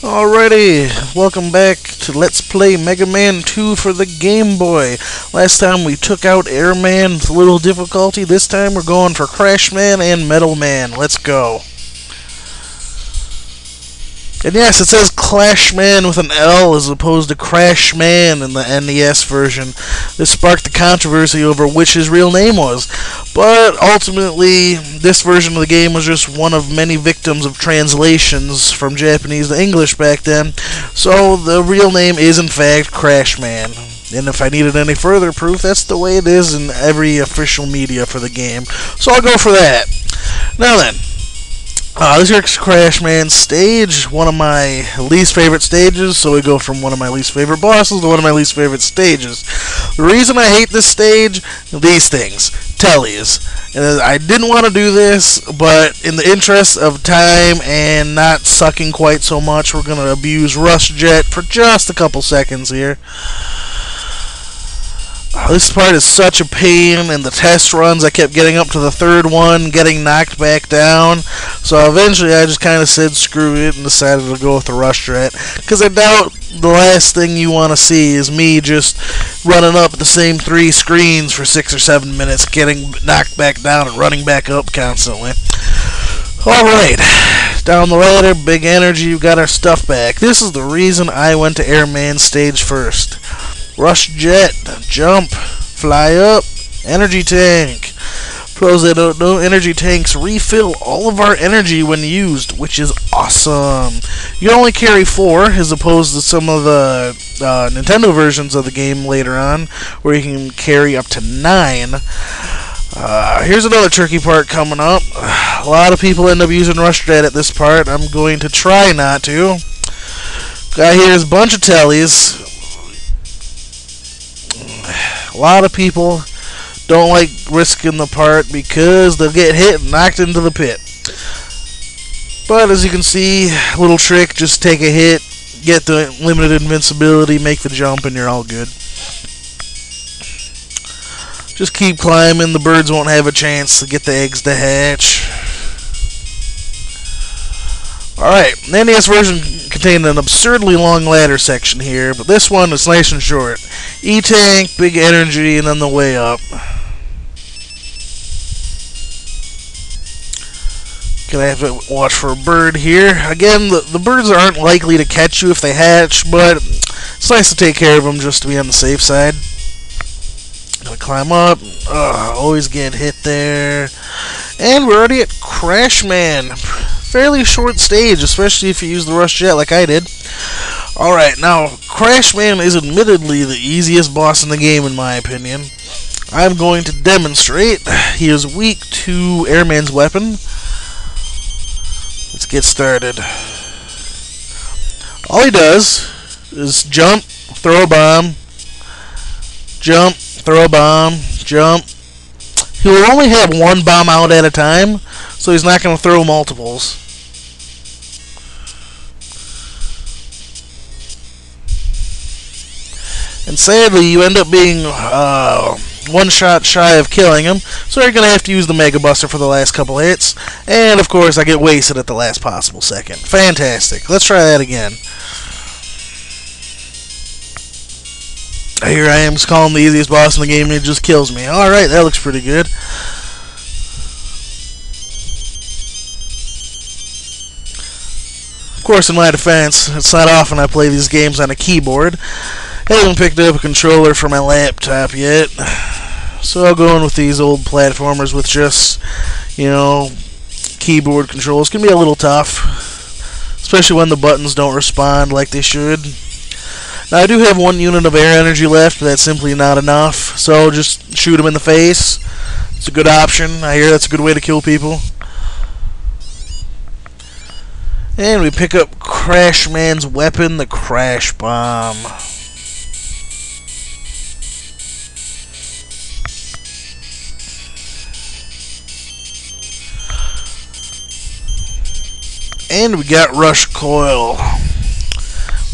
Alrighty, welcome back to Let's Play Mega Man 2 for the Game Boy. Last time we took out Airman with a little difficulty. This time we're going for Crash Man and Metal Man. Let's go. And yes, it says Clash Man with an L as opposed to Crash Man in the NES version. This sparked the controversy over which his real name was. But ultimately, this version of the game was just one of many victims of translations from Japanese to English back then. So the real name is in fact Crash Man. And if I needed any further proof, that's the way it is in every official media for the game. So I'll go for that. Now then. This is Crash Man's stage, one of my least favorite stages, so we go from one of my least favorite bosses to one of my least favorite stages. The reason I hate this stage, these things, tellies. And I didn't want to do this, but in the interest of time and not sucking quite so much, we're going to abuse Rush Jet for just a couple seconds here. This part is such a pain. In the test runs, I kept getting up to the third one, getting knocked back down. So eventually I just kind of said screw it and decided to go with the Rush Jet. Because I doubt the last thing you want to see is me just running up the same 3 screens for 6 or 7 minutes, getting knocked back down and running back up constantly. Alright, down the ladder, big energy, we got our stuff back. This is the reason I went to Airman stage first. Rush Jet, jump, fly up, energy tank. Pros that don't know, energy tanks refill all of our energy when used, which is awesome. You can only carry 4, as opposed to some of the Nintendo versions of the game later on, where you can carry up to 9. Here's another tricky part coming up. A lot of people end up using Rush Jet at this part. I'm going to try not to. Got here's a bunch of tellies. A lot of people don't like risking the part because they'll get hit and knocked into the pit. But as you can see, little trick, just take a hit, get the limited invincibility, make the jump, and you're all good. Just keep climbing, the birds won't have a chance to get the eggs to hatch. Alright, the NES version contained an absurdly long ladder section here, but this one is nice and short. E-tank, big energy, and then the way up. Gonna have to watch for a bird here. Again, the birds aren't likely to catch you if they hatch, but it's nice to take care of them just to be on the safe side. Gonna climb up. Always get hit there. And we're already at Crash Man. Fairly short stage, especially if you use the Rush Jet like I did. Alright, now, Crash Man is admittedly the easiest boss in the game in my opinion. I'm going to demonstrate. He is weak to Airman's weapon. Let's get started. All he does is jump, throw a bomb, jump, throw a bomb, jump. He will only have one bomb out at a time, so he's not going to throw multiples. And sadly, you end up being one shot shy of killing him, so you're going to have to use the Mega Buster for the last couple hits. And of course, I get wasted at the last possible second. Fantastic. Let's try that again. Here I am, just calling the easiest boss in the game, and it just kills me. Alright, that looks pretty good. Of course, in my defense, it's not often I play these games on a keyboard. I haven't picked up a controller for my laptop yet, so I'll go in with these old platformers with just, you know, keyboard controls. Can be a little tough, especially when the buttons don't respond like they should. Now, I do have 1 unit of air energy left, but that's simply not enough, so just shoot him in the face. It's a good option. I hear that's a good way to kill people. And we pick up Crash Man's weapon, the Crash Bomb. And we got Rush Coil.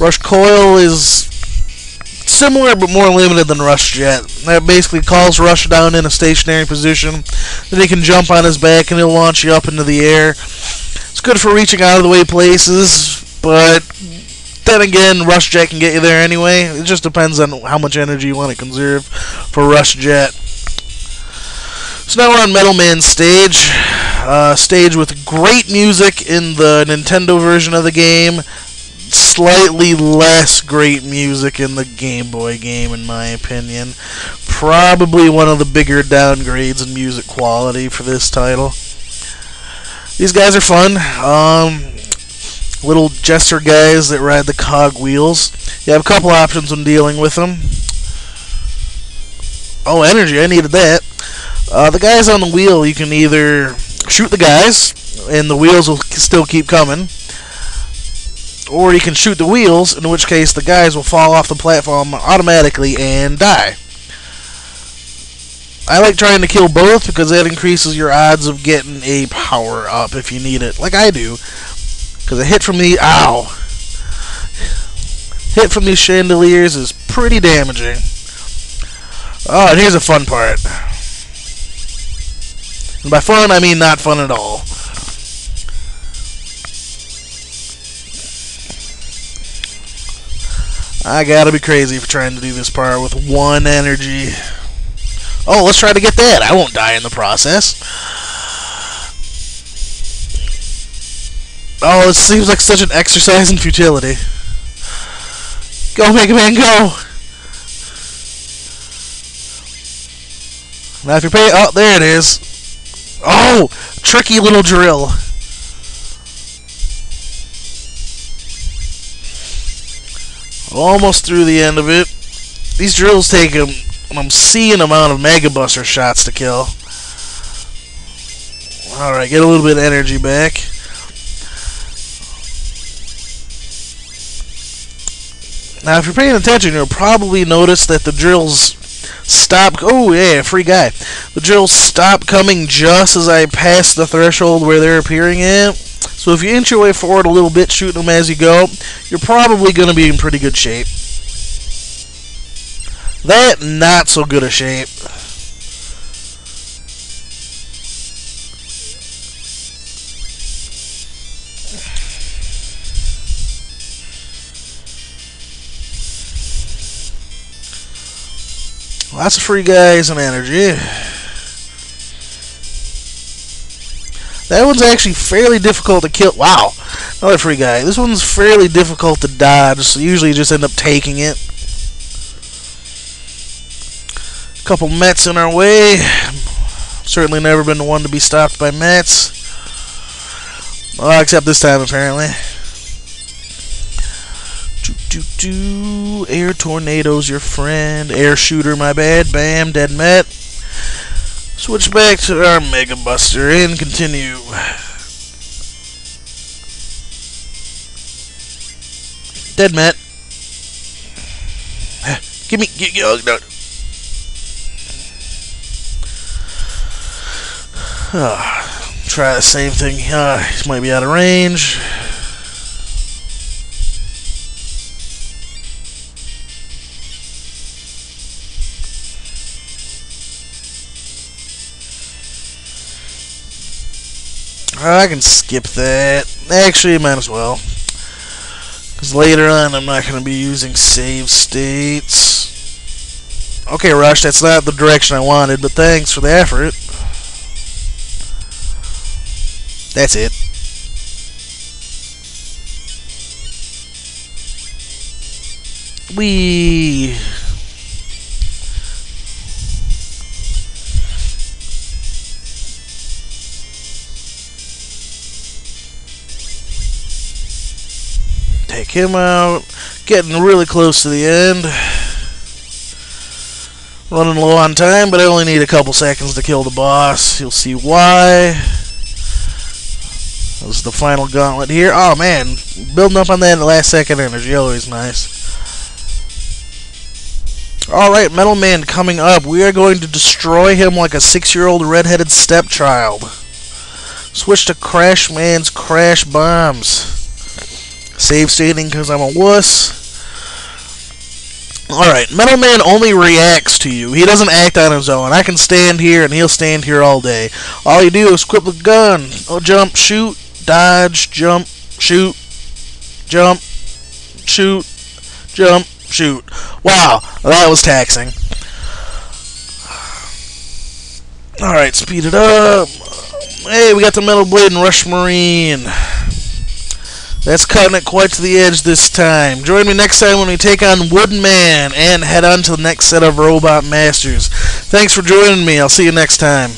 Rush Coil is similar but more limited than Rush Jet. That basically calls Rush down in a stationary position. Then he can jump on his back and he'll launch you up into the air. It's good for reaching out of the way places, but then again, Rush Jet can get you there anyway. It just depends on how much energy you want to conserve for Rush Jet. So now we're on Metal Man stage. Stage with great music in the Nintendo version of the game. Slightly less great music in the Game Boy game, in my opinion. Probably one of the bigger downgrades in music quality for this title. These guys are fun. Little jester guys that ride the cog wheels. You have a couple options when dealing with them. Oh, energy, I needed that. The guys on the wheel, you can either shoot the guys, and the wheels will still keep coming, or you can shoot the wheels, in which case the guys will fall off the platform automatically and die. I like trying to kill both because that increases your odds of getting a power up if you need it, like I do. Because a hit from the hit from these chandeliers is pretty damaging. Oh, and here's a fun part. And by fun, I mean not fun at all. I gotta be crazy for trying to do this part with one energy. Oh, let's try to get that. I won't die in the process. Oh, this seems like such an exercise in futility. Go, Mega Man, go! Now if you pay... Oh, there it is. Oh! Tricky little drill. Almost through the end of it. These drills take an obscene amount of Mega Buster shots to kill. Alright, get a little bit of energy back. Now, if you're paying attention, you'll probably notice that the drills stop... Oh, yeah, free guy. The drills stop coming just as I pass the threshold where they're appearing at. So if you inch your way forward a little bit, shooting them as you go, you're probably going to be in pretty good shape. That, not so good a shape. Lots of free guys and energy. That one's actually fairly difficult to kill. Wow, another free guy. This one's fairly difficult to dodge, so usually you just end up taking it. Couple Mets in our way. Certainly never been the one to be stopped by Mets. Well, except this time, apparently. Air Tornado's your friend. Air Shooter, my bad. Bam, dead Met. Switch back to our Mega Buster and continue. Dead Met. Give me. No. Try the same thing. He might be out of range. I can skip that. Actually, might as well. Because later on, I'm not going to be using save states. Okay, Rush, that's not the direction I wanted, but thanks for the effort. That's it. Whee! Take him out. Getting really close to the end. Running low on time, but I only need a couple seconds to kill the boss. You'll see why. This is the final gauntlet here. Oh man, building up on that last second energy, always nice. Alright, Metal Man coming up. We are going to destroy him like a 6-year-old redheaded stepchild. Switch to Crash Man's Crash Bombs. Save stating because I'm a wuss. Alright, Metal Man only reacts to you. He doesn't act on his own. I can stand here and he'll stand here all day. All you do is equip the gun. Oh, jump, shoot, dodge, jump, shoot, shoot, jump, shoot. Wow, that was taxing. Alright, speed it up. Hey, we got the Metal Blade and Rush Marine. That's cutting it quite to the edge this time. Join me next time when we take on Woodman and head on to the next set of Robot Masters. Thanks for joining me. I'll see you next time.